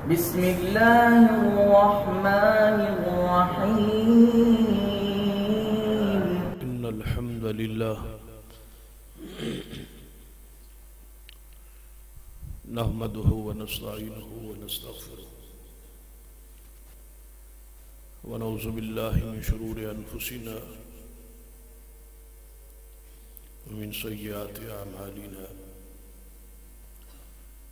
बिस्मिल्लाहिर्रहमानिर्रहीम। इन्नल हम्दुलिल्लाह नहमदुहु व नस्तईनुहु व नस्तगफिरुहु व नऊज़ु बिल्लाहि मिन शुरूरि अनफुसिना व मिन सय्यिआति अअमालिना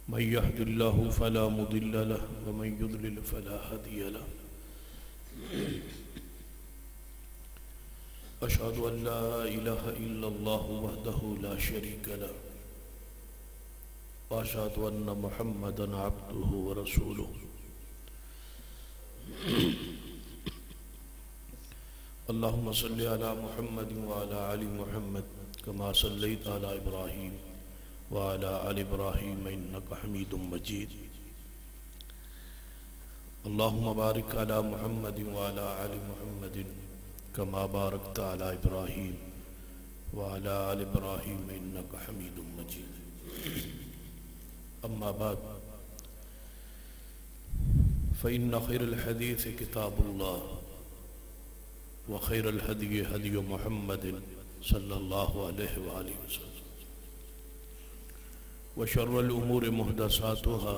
मन यहदिल्लाहु फला मुदिल्ल लहु व मन युद्लिल फला हादिय लहु। अशहदु अन ला इलाहा इल्लल्लाहु वहदहु ला शरीका लहु व अशहदु अन्न मुहम्मदन अब्दुहु व रसूलुहु। अल्लाहुम्मा सल्लि अला मुहम्मद व अला आलि मुहम्मद कमा सल्लैता अला इब्राहीम व अला आलि इब्राहीम इन्नका हमीदुम मजीद। अल्लाहुम्मा बारिक अला मुहम्मद व अला आलि मुहम्मद कमा बारकता अला इब्राहीम व अला आलि इब्राहीम इन्नका हमीदुम मजीद। अम्मा बाद फ़इन्न खैरल हदीस किताबुल्लाह व खैरल हदी हदी मुहम्मदिन सल्लल्लाहु अलैहि व आलिहि वसल्लम व शर्रल उमूरि मुहदसातुहा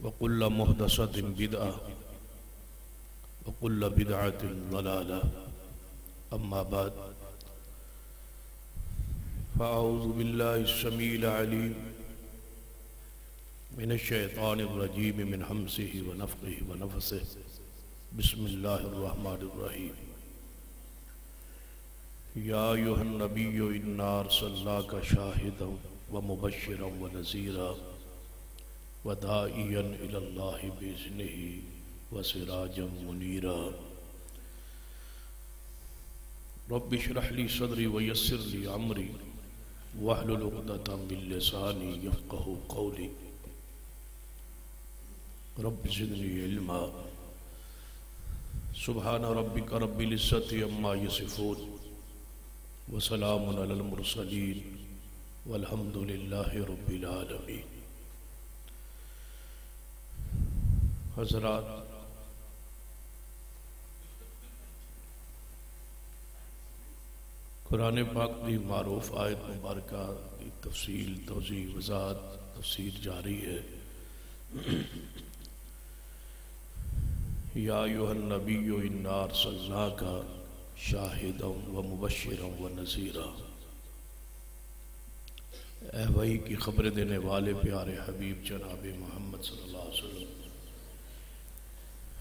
व कुल्लु मुहदसतिन बिदअह व कुल्लु बिदअतिन ज़लालह। अम्मा बाद फ़अऊज़ु बिल्लाहिस समीइल अलीम मिनश शैतानिर रजीम मिन हम्ज़िहि व नफ़्ख़िहि व नफ़्सिहि। बिस्मिल्लाहिर रहमानिर रहीम। या अय्युहन नबिय्यु इन्ना अर्सलनाका शाहिदन व मुबश्शिरन व नज़ीरा व दाइयन इलल्लाहि बिइज़्निहि व सिराजम मुनीरा। रब्बि इश्रह ली सदरी व यस्सिर ली अमरी वहलुल उक़दतम मिन लिसानी यफ़क़हू क़ौली। रब्बि ज़िदनी इल्मा। सुब्हान रब्बिका रब्बिल इज़्ज़ति अम्मा यसिफ़ून व सलामुन अलल मुरसलीन वल्हम्दुलिल्लाहि रब्बिल आलमीन। हज़रात, कुरान पाक की मारूफ आयत मुबारका की तफसील तौज़ी वज़ाहत तफसीर जारी है। या अय्युहन नबिय्यु इन्ना अर्सलनाका शाहिदन व मुबश्शिरन व नज़ीरा। ए वही की खबर देने वाले प्यारे हबीब जनाब मोहम्मद सल्लल्लाहु अलैहि वसल्लम,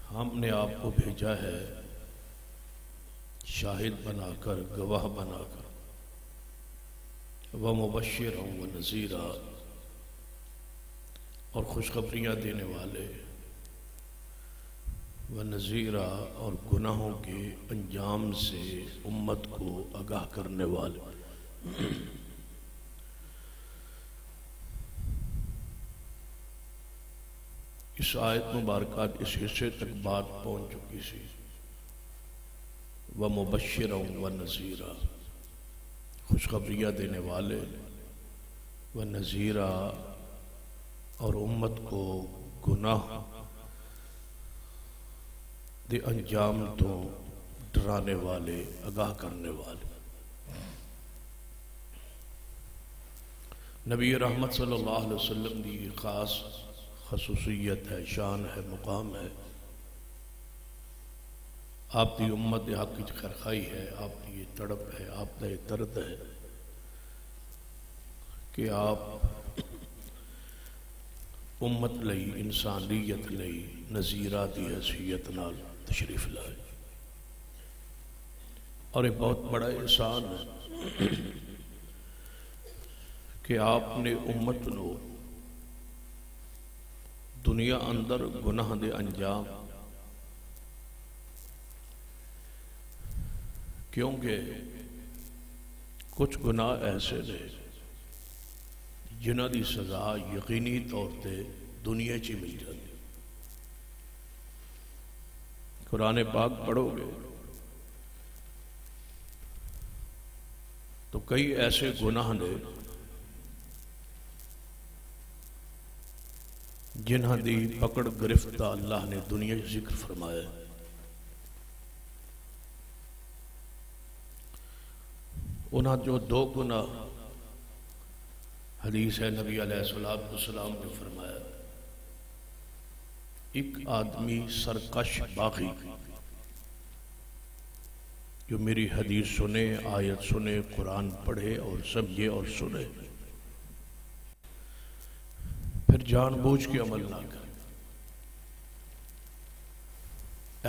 हमने आपको भेजा है शाहिद बनाकर, गवाह बनाकर, व मुबश्शिरन व नज़ीरा, और खुशखबरियाँ देने वाले, व नज़ीरा, और गुनाहों के अंजाम से उम्मत को आगाह करने वाले। इस आयत मुबारका इस हिस्से तक बात पहुँच चुकी थी। व मुबश्शिरन व नज़ीरा, खुशखबरियाँ देने वाले, व नज़ीरा, और उम्मत को गुनाह दे अंजाम तो डराने वाले, आगाह करने वाले। नबी रहमत सल्लल्लाहु अलैहि वसल्लम की ख़ास खसूसियत है, शान है, मुकाम है। आपकी उम्मत हक की खैरखाई है, आपकी ये तड़प है, आपका ये दर्द है कि आप उम्मत लई, इंसानियत लई नज़ीरा दी हैसियत नाल तशरीफ लाए। और एक बहुत बड़ा एहसान है कि आपने उम्मत नो दुनिया अंदर गुनाह दे अंजाम, क्योंकि कुछ गुनाह ऐसे ने जिन्हां दी सज़ा यकीनी तौर पर दुनिया च मिल जाती। कुरान पाक पढ़ोगे तो कई ऐसे गुनाह ने जिन्हां दी पकड़ गिरफ्त दा अल्लाह ने दुनिया च जिक्र फरमाया। उन्हां जो दो गुना हदीस है नबी अलैहिस्सलाम ने फरमाया, एक आदमी सरकश बागी जो मेरी हदीस सुने, आयत सुने, कुरान पढ़े और समझे और सुने, फिर जानबूझ के अमल ना करे,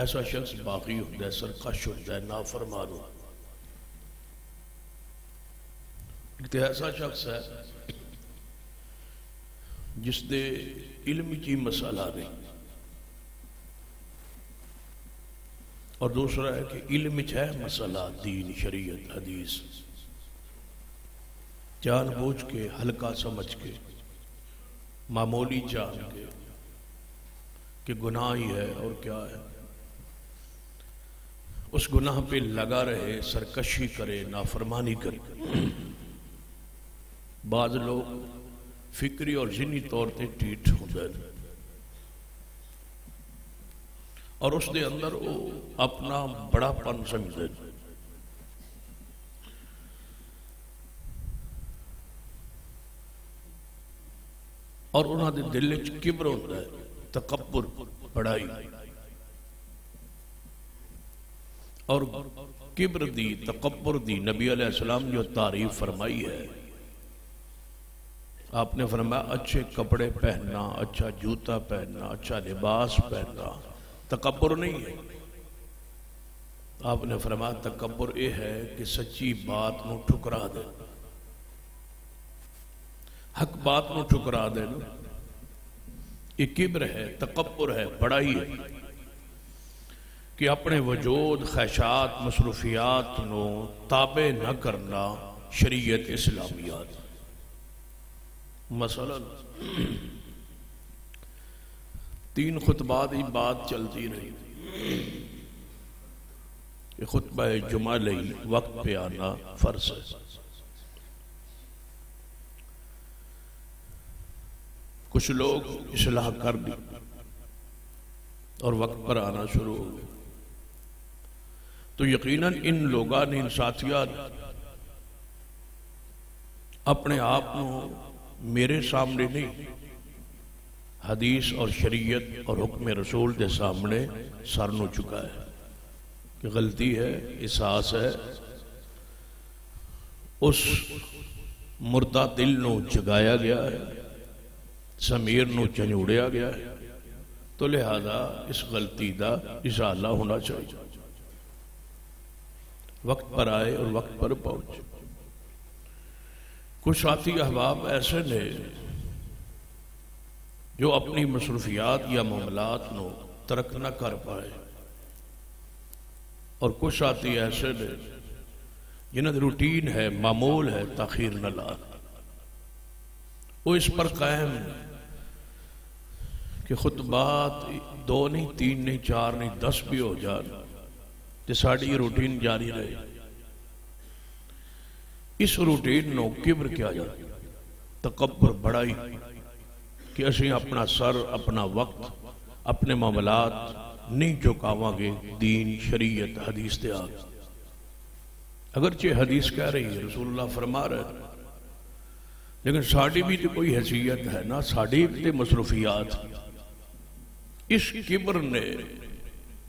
ऐसा शख्स बागी होता है, सरकश होता है, नाफरमान होता है। एक ऐसा शख्स है जिसदे इल्म च मसला नहीं, और दूसरा है कि इल्म च है मसला, दीन शरीयत हदीस, जानबूझ के हल्का समझ के मामूली जान के कि गुनाह ही है और क्या है, उस गुनाह पे लगा रहे, सरकशी करे, नाफरमानी करे। बाज लोग फिक्री और जिनी तौर पर ढीठ होंदे ने और उसके अंदर वो अपना बड़ापन समझते, और उन्होंने दिल च किब्र होता है, तकब्बुर, बड़ाई, और किब्र दी, तकब्बुर दी नबी अलैहिस्सलाम जो तारीफ फरमाई है, आपने फरमाया अच्छे कपड़े पहनना, अच्छा जूता पहनना, अच्छा लिबास पहनना तकब्बुर नहीं है। आपने फरमाया तकब्बुर यह है कि सच्ची बात को ठुकरा दे, हक बात को ठुकरा दे, ये किब्र है, तकब्बुर है, बड़ाई है कि अपने वजूद, ख्वाहिशात, मसरूफियात नो ताबे न करना शरीयत इस्लामियात। मसलन 3 खुतबात ही बात चलती रही कि खुतबा जुमा लई वक्त पे आना फर्ज है। कुछ लोग इस्लाह कर दी और वक्त पर आना शुरू हो गए, तो यकीनन इन लोगों ने, इन साथियों अपने आप को मेरे सामने नहीं, हदीस और शरीयत और हुक्म रसूल के सामने सर नु चुका है कि गलती है, एहसास है, उस मुर्दा दिल नु जगाया गया है, समीर नु झंझोड़िया गया है, तो लिहाजा इस गलती का इजाला होना चाहिए। वक्त पर आए और वक्त पर पहुंचे। कुछ साथी अहबाब ऐसे ने जो अपनी मसरूफियात या मामलात को तरक न कर पाए, और कुछ साथी ऐसे ने जिन्हें रूटीन है, मामूल है, ताखीर न ला, वो इस पर कायम कि खुतबात 2 नहीं, 3 नहीं, 4 नहीं, 10 भी हो जाए तो साड़ी रूटीन जारी रहे। इस रूटीन नो किब्र क्या जाता, तकब्बुर, बड़ाई कि असीं अपना सर, अपना वक्त, अपने मामलात नहीं झुकावांगे दीन शरीयत हदीस ते आगे। अगरचे हदीस कह रही है, रसूलुल्लाह फरमा रहे, लेकिन साड़ी भी तो कोई हैसियत है ना, साड़ी भी तो मसरूफियात। इस किब्र ने,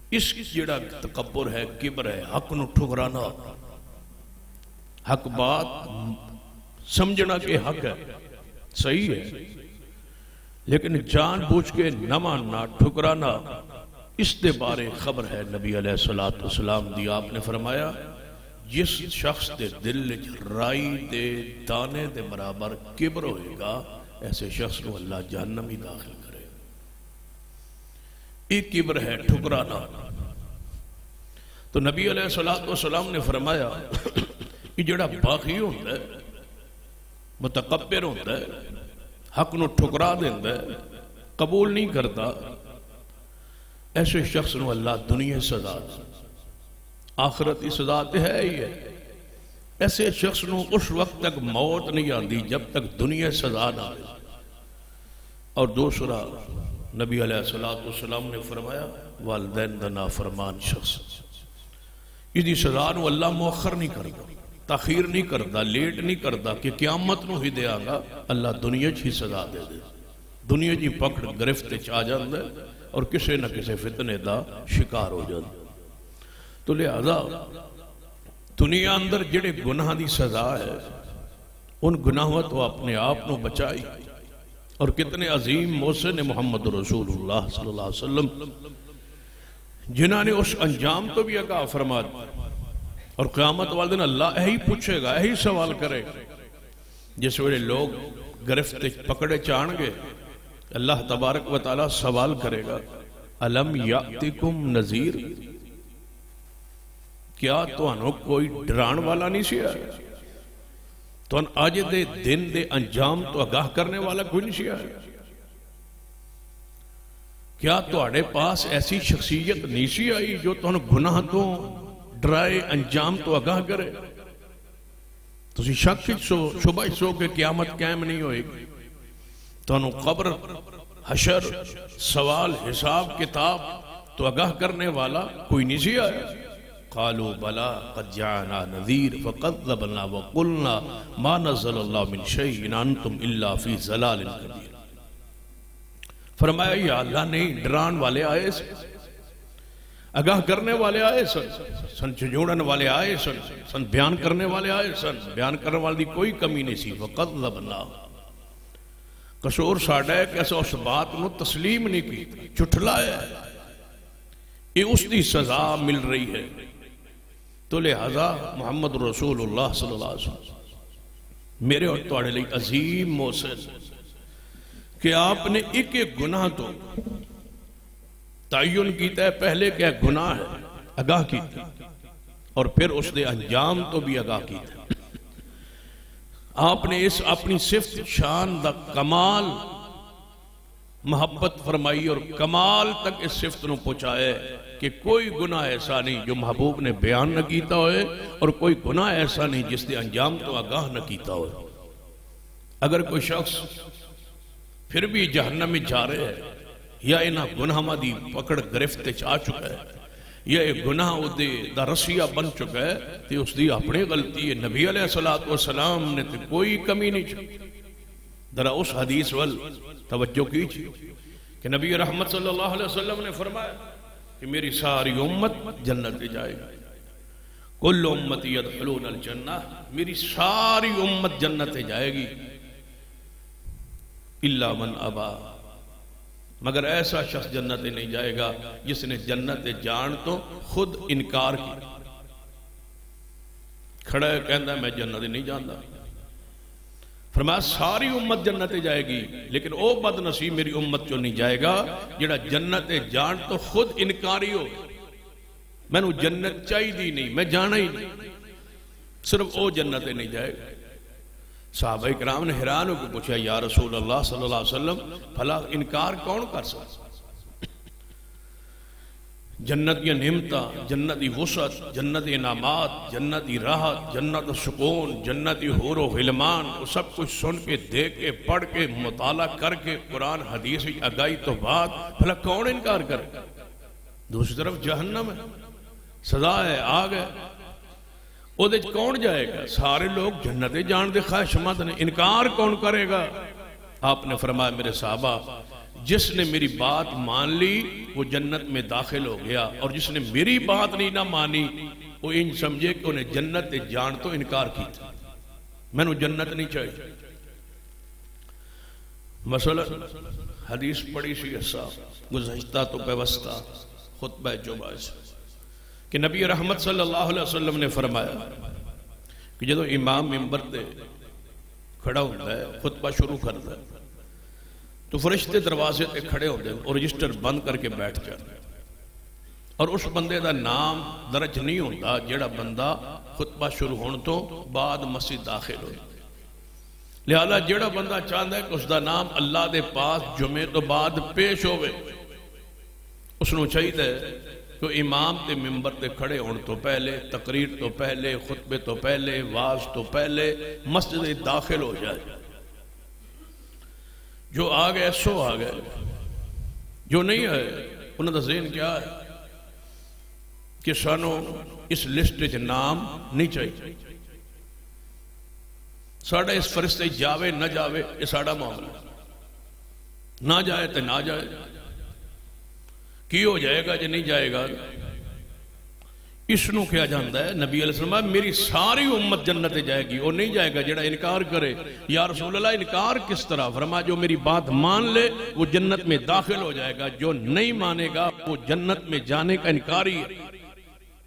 इस जिहड़ा तकब्बुर है, किब्र है, हक नूं ठुकराना, हक बात समझना कि हक है, सही है, लेकिन जानबूझ के न मानना, ठुकराना, इसके बारे खबर है नबी अलैहिस्सलाम दी। आपने फरमाया जिस शख्स के दिल राई दे दाने दे बराबर किब्र होएगा, ऐसे शख्स को अल्लाह जहन्नम ही दाखिल करे। एक किब्र है, ठुकराना। तो नबी अलैहिस्सलाम ने फरमाया कि जिहड़ा बागी होंदा है, मुतकब्बिर होंदा है, हक नूं ठुकरा देंदा है, कबूल नहीं करता, ऐसे शख्स नूं अल्लाह दुनिया सजा, आखिरत की सजा तो है ही है। ऐसे शख्स नूं उस वक्त तक मौत नहीं आती जब तक दुनिया सजा ना आए। और दूसरा नबी अलैहिस्सलाम ने फरमाया वालिदैन दा नाफरमान शख्स, इसकी सजा नूं अल्लाह मुअख्खर नहीं करता, ताखीर नहीं करता, लेट नहीं करता कि क़यामत नूं ही देगा। अल्लाह दुनिया ही सजा दे दे, दुनिया जी पकड़ गिरफ्त आ जाता और किसी न किसी फितने का शिकार हो जाता। तो लिहाजा दुनिया अंदर जिहड़े गुनाह की सजा है उन गुनाहों तो अपने आप को बचाई। और कितने अजीम मौसे ने मोहम्मद रसूलुल्लाह सल्लल्लाहु अलैहि वसल्लम जिन्होंने उस अंजाम तो भी आगाह फरमा दिया। और क़यामत वाले दिन अल्लाह यही पूछेगा, यही सवाल करेगा। जिस वे लोग गिरफ्त पकड़े चाणगे, अल्लाह तबारक व तआला सवाल करेगा अलम यातिकुम नज़ीर, क्या तुहानू कोई डराण वाला नहीं सी आया? तो अज दे दिन दे अंजाम तो आगाह करने वाला कोई नहीं सी आया? क्या तुहाडे पास ऐसी शख्सियत नहीं सी आई जो तुहानू गुनाह तो डराए, अंजाम तो आगाह करे? तुसी शक सो, शुबह सो के क़यामत कायम नहीं होएगी, तुहानू कब्र, हशर, सवाल, हिसाब किताब तो आगाह करने वाला कोई नहीं सी आया। कालू बला क़द जाअना नज़ीर फ़कज़्ज़बना व क़ुलना मा नज़्ज़लल्लाहु मिन शैइन इन अंतुम इल्ला फ़ी ज़लालिन कबीर। फरमाया या अल्लाह नहीं, डरान वाले आए सन, आगाह करने वाले आए सन झुंझुड़न वाले आए सन बयान करने वाले आए सन। बयान करने वाले की कोई कमी नहीं सी। फ़कज़्ज़बना, कसूर साडा है कि असां उस बात को तस्लीम नहीं की, झुठलाया। ये उसकी सजा मिल रही है। तो लिहाजा मोहम्मद रसूलुल्लाह सल्लल्लाहु अलैहि वसल्लम मेरे और तुहाडे लिए अजीम मौसे कि आपने एक एक गुनाह तो तयन किया है, पहले क्या गुनाह है आगाह किया, और फिर उसके अंजाम तो भी आगाह किया। आपने इस अपनी सिफ्त शान दा कमाल मोहब्बत फरमाई और कमाल तक इस सिफ्त को पहुंचाया कि कोई गुनाह ऐसा नहीं जो महबूब ने बयान न किया होए, और कोई गुनाह ऐसा नहीं जिसके अंजाम तो आगाह न किया होए। अगर कोई शख्स फिर भी जहन्नम में जा रहे है, या इन्हां गुनाहां दी पकड़ गिरफ्त आ चुका है, या ये गुनाह उहदे दा रसिया बन चुका है, तो उसकी अपनी गलती है। नबी अलैहिस्सलातु वस्सलाम ने तो कोई कमी नहीं छोड़ी। जरा उस हदीस वल तवज्जो कीजिए कि नबी रहमत सल्लल्लाहु अलैहि वसल्लम ने फरमाया कि मेरी सारी उम्मत जन्नत में जाएगी। कुल्लु उम्मती यदखुलूनल जन्नह, मेरी सारी उम्मत जन्नत में जाएगी, इल्ला मन अबा, मगर ऐसा शख्स जन्नत में नहीं जाएगा जिसने जन्नत जान तो खुद इनकार किया। खड़ा है कहता मैं जन्नत नहीं जाता। फरमाया सारी उम्मत जन्नत जाएगी, लेकिन वो बदनसीब मेरी उम्मत चो नहीं जाएगा जिहड़ा जन्नत जान तो खुद इनकारी हो। मैनू जन्नत चाहिए नहीं, मैं जाना ही नहीं, सिर्फ वो जन्नत नहीं जाएगा। सहाबा इकराम ने हैरान होकर पूछा या रसूल अल्लाह सल्लल्लाहु अलैहि वसल्लम भला इनकार कौन कर सकता? जन्नत की निमता, जन्नत की वसअत, जन्नत की इनामात, की की राहत, जन्नत सुकून, की हूर व ग़िलमान, सब कुछ सुन के, देख के, पढ़ के, मुताला करके, कुरान हदीस की आगाही तो बाद भला कौन इनकार करे? दूसरी तरफ जहन्नम है, सजा है, आग है, उहदे च कौन जाएगा? सारे लोग जन्नत जान दे ख्वाहिशमंद ने, इनकार कौन करेगा? आपने फरमाया मेरे साहबा, जिसने मेरी बात मान ली वो जन्नत में दाखिल हो गया, और जिसने मेरी बात नहीं ना मानी वो इन समझे कि उन्हें जन्नत जान तो इनकार की, मैनू जन्नत नहीं चाहिए। मसलन हदीस पढ़ी सी ऐसा गुज़श्ता तो व्यवस्था खुतबा जुमा कि नबी रहमत सल्लल्लाहु अलैहि वसल्लम ने फरमाया कि जो इमाम मिंबर ते खड़ा होता है, खुतबा शुरू करता है, तो फरिश्ते दरवाजे पे खड़े होते हैं और रजिस्टर बंद करके बैठ जाते हैं, और उस बंदे का नाम दर्ज नहीं होता जेड़ा बंदा खुतबा शुरू होने तो बाद मस्जिद दाखिल हो। लिहाजा जेड़ा बंदा चाहता है कि उसका नाम अल्लाह के पास जुमे तो बाद पेश होवे, उसनों चाहिए कि इमाम के मिंबर ते खड़े होने तो पहले, तकरीर तो पहले, खुतबे तो पहले, वाज तो पहले मस्जिद दाखिल हो जाए। जो आ गए सो आ गए, जो नहीं आए उन्होंने ज़हन क्या है कि सानू इस लिस्ट च नाम नहीं चाहिए। साढ़ा इस फरिश्ते जावे ना जावे ये साड़ा मामला, ना जाए तो ना जाए, की हो जाएगा जो नहीं जाएगा। इसनों क्या जाता है नबी अलैहिस्सलाम मेरी सारी उम्मत जन्नत जाएगी, वो नहीं जाएगा जेड़ा इनकार करे। या रसूल अल्लाह इनकार किस तरह? फरमा जो मेरी बात मान ले वो जन्नत में दाखिल हो जाएगा, जो नहीं मानेगा वो जन्नत में जाने का इनकार ही है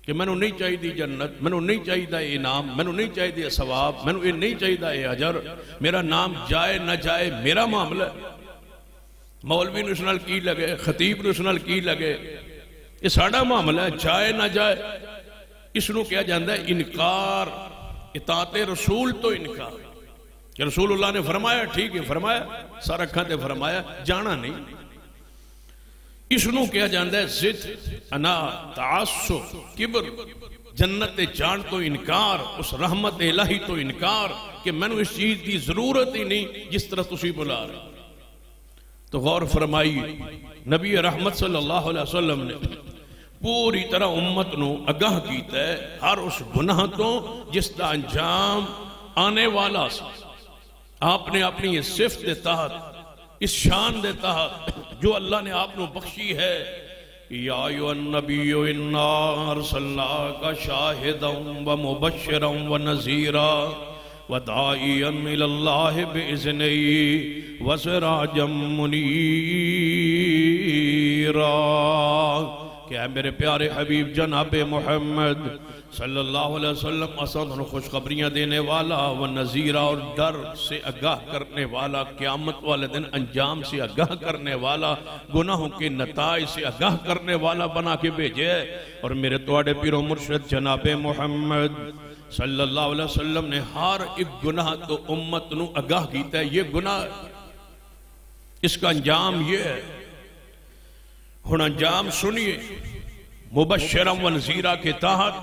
कि मैनू नहीं चाहिए जन्नत, मैनू नहीं चाहिए इनाम, मैनू नहीं चाहिए सवाब, मैनू ये नहीं चाहिए अजर, मेरा नाम जाए ना जाए मेरा मामला। मौलवी नूं इस नाल की लगे, खतीब नूं इस नाल की लगे, ये साड़ा मामला है, जाए ना जाए। इसनों क्या जाता है इनकार, इताते रसूल तो इनकार कि रसूलुल्लाह ने फरमाया ठीक है, फरमाया सारा खाते फरमाया, जाना नहीं। इसनों क्या जाता है जिद, अना, तासुब, किब्र, जन्नत जान तो इनकार, उस रहमत इलाही तो इनकार कि मैनू इस चीज की जरूरत ही नहीं जिस तरह तुसी बुला रहे। तो गौर फरमाइए नबी रहमत सल्लल्लाहु अलैहि वसल्लम ने पूरी तरह उम्मत नू अगाह कीता है हर उस गुनाह तो जिसका अंजाम आने वाला सी। आपने अपनी इस सिफ्त के तहत, इस शान के तहत जो अल्लाह ने आप बख्शी है, या अय्युहन नबिय्यु इन्ना अरसलनाका शाहिदन व मुबश्शिरन व नज़ीरा व दाइयन इलल्लाहि बिइज़्निही व सिराजम मुनीरा। क्या मेरे प्यारे हबीब जनाबे मोहम्मद सल्लल्लाहु अलैहि वसल्लम असन खुशखबरियां देने वाला, व नज़ीरा और डर से आगाह करने वाला, क़यामत वाले दिन अंजाम से आगाह करने वाला, गुनाहों के नताइज से आगाह करने वाला बना के भेजे है। और मेरे तुहाडे पीरो मुर्शिद जनाबे मोहम्मद सल्लल्लाहु अलैहि वसल्लम ने हर एक गुनाह तो उम्मत नू आगाह कीता है, ये गुनाह, इसका अंजाम ये है। हुण अंजाम सुनिए, मुबश्शिरम व नज़ीरा के तहत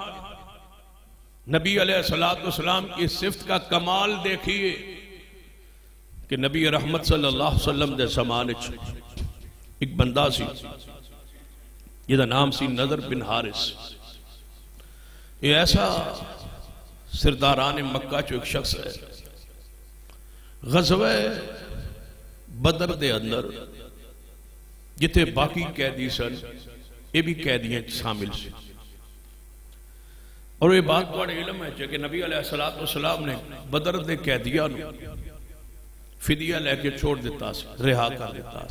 नबी अलैहिस्सलाम की सिफ्त का कमाल देखिए कि नबी रहमत सल्लल्लाहु अलैहि वसल्लम दे ज़माने एक बंदा सी जिहदा नाम सी नज़र बिन हारिस। ये ऐसा सिरदारान मक्का चो एक शख्स है, ग़ज़वे बदर दे अंदर जिथे बाकी कैदी सन ये भी कैदियों शामिल से। और ये बात बड़े इल्म है कि नबी अलैहिस्सलाम ने बदर दे कैदियों को फिदिया लेके छोड़ दिता, रिहा कर दिता।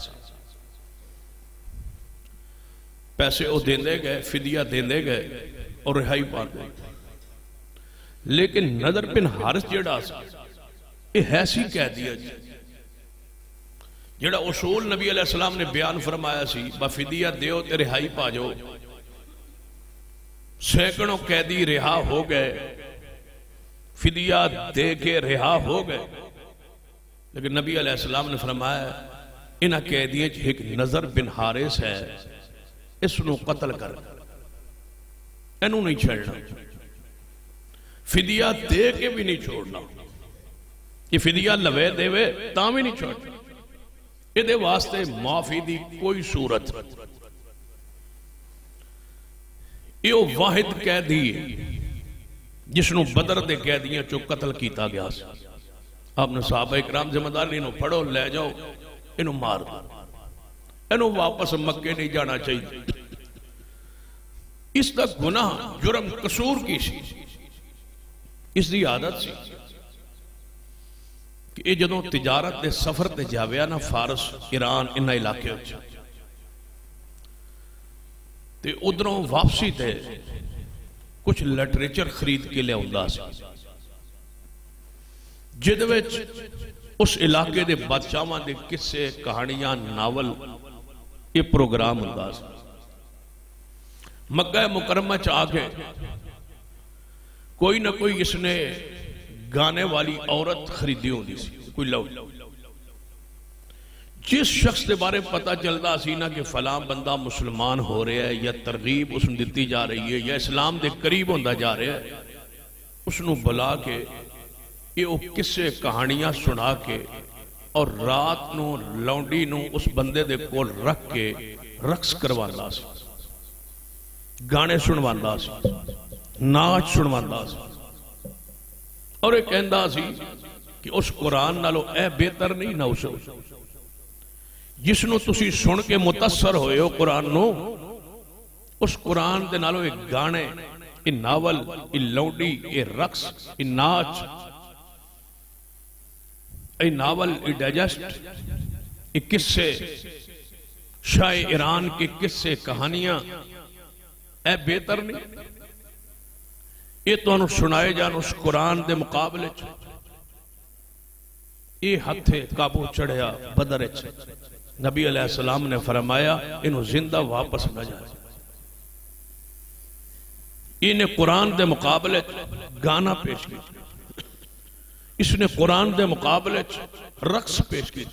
पैसे वो देंदे गए, फिदिया देंदे गए और रिहाई पा गए। लेकिन नज़र बिन हारिस जिहड़ा ये है सी कैदी जेड़ा उसूल नबी अलैहिस्सलाम ने बयान फरमाया सी, बफिदिया दियो ते रिहाई पा जाओ। सैकड़ों कैदी रिहा हो गए, फिदिया दे के रिहा हो गए, लेकिन नबी अलैहिस्सलाम ने फरमाया इन्हां कैदियों च एक नज़र बिन हारिस है, इसनू कत्ल कर, इनू नहीं छड़ना, फिदिया दे के भी नहीं छोड़ना। कि फिदिया लवे देवे तां भी नहीं छोड़ना, ये वास्ते माफी दी कोई सूरत। ये वाहिद कैदी जिसनों बदर दे कैदियों चो कत्ल किया गया। आपने सहाबा इकराम जिम्मेदारी इन्हों फड़ो ले जाओ, इन्हों मार दो, इन्हों वापस मक्के नहीं जाना चाहिए। इसका गुनाह जुर्म कसूर की सी, इसकी आदत सी कि जदों तिजारत के सफर ते जावे ना फारस ईरान इन इलाके ते उधरों वापसी ते कुछ लिटरेचर खरीद के लिया, जिद उस इलाके के बादशाहां के किस्से कहानियां नावल ये प्रोग्राम होंदा सी। मक्का मुकरमा च आके कोई ना कोई इसने गाने वाली औरत खरीदी होती सी, कोई लो जिस शख्स के बारे पता चलता सी ना कि फलां बंदा मुसलमान हो रहा है या तरगीब उसमें दी जा रही है या इस्लाम के करीब होता जा रहा है, उसनों बुला के ये किस्से कहानियां सुना के और रात नू लौंडी नू उस बंदे दे कोल रख के रक्स करवांदा सी, गाने सुनवांदा सी, नाच सुनवांदा सी। और यह कहंदा सी कि उस कुरान नालों ए बेहतर नहीं ना उस जिसनों तुसी सुन के मुतसर होए हो कुरान नो, उस कुरान दे नालों एक गाने, ये नावल, ये लौंडी, ये रक्स, ये नाच, ये नावल, ये डाइजेस्ट, ये किस्से, शाह ईरान के किस्से कहानियां, ए बेहतर नहीं ये तुहानू सुनाए जान उस कुरान दे मुकाबले च। ये हथे काबू चढ़िया बदर च, नबी अलैहिस्सलाम ने फरमाया इन्हों जिंदा वापस न जाए। इन्हें कुरान दे मुकाबले गाना पेश किया, इसने कुरान दे मुकाबले रक्स पेश किया,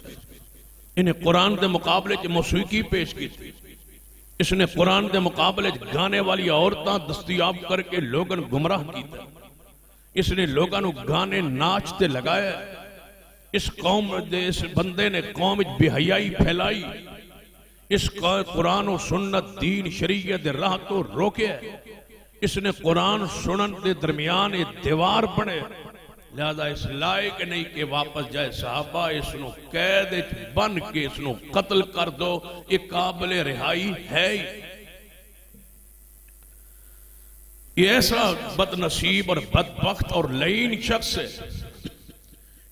इन्हें कुरान दे मुकाबले मौसीकी पेश की, इसने कुरान दे मुकाबले गाने वाली औरतां दस्तियाब करके लोगन गुमराह किया, इसने लोगों गाने नाचते लगाया। इस कौम दे इस बंदे ने कौम विच बेहयाई फैलाई, इस कुरान और सुन्नत दीन शरीयत दे राह तो रोके। इसने कुरान सुनन के दरमियान एक दीवार बने, लिहाजा इस लायक नहीं कि वापस जाए। साहबा इसनों कैद बन के इसनों कत्ल कर दो, ये काबिल रिहाई है ही। ये ऐसा बदनसीब और बदबख्त और लईन शख्स है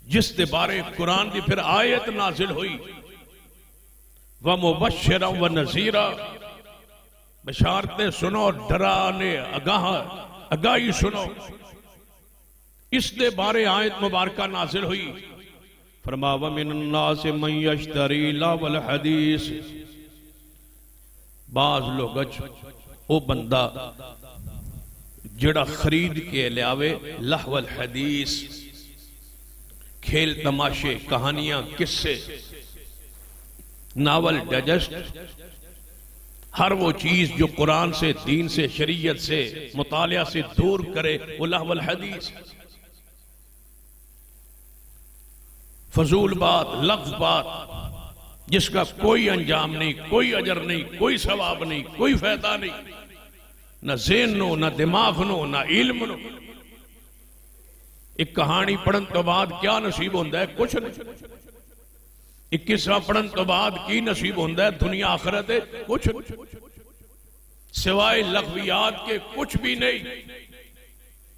जिस दे बारे कुरान की फिर आयत नाजिल हुई, व मुबश्शिरा व नज़ीरा, बशारते सुनो, डराने आगाही सुनो। इस दे बारे आयत मुबारका नाजिल हुई, फरमा व मिनन्नास मन यश्तरी लावल हदीस। बाज लोग वो बंदा जड़ा खरीद के लियावे लहवल हदीस, खेल तमाशे, कहानियां, किस्से, नावल, डाइजेस्ट, हर वो चीज जो कुरान से, दीन से, शरीयत से, मुतालिया से दूर करे, वो लहवल हदीस। फजूल बात, लफ्ज बात जिसका कोई अंजाम नहीं, कोई अजर नहीं, कोई सवाब नहीं, कोई फायदा नहीं, ना ज़हन नो, ना दिमाग नो, ना इल्म नो। एक कहानी पढ़न तो बाद क्या नसीब होता है? कुछ नहीं। एक किस्सा पढ़न तो बाद की नसीब होता है? दुनिया आखिरत है कुछ नहीं, सिवाय लग़वियात के कुछ भी नहीं।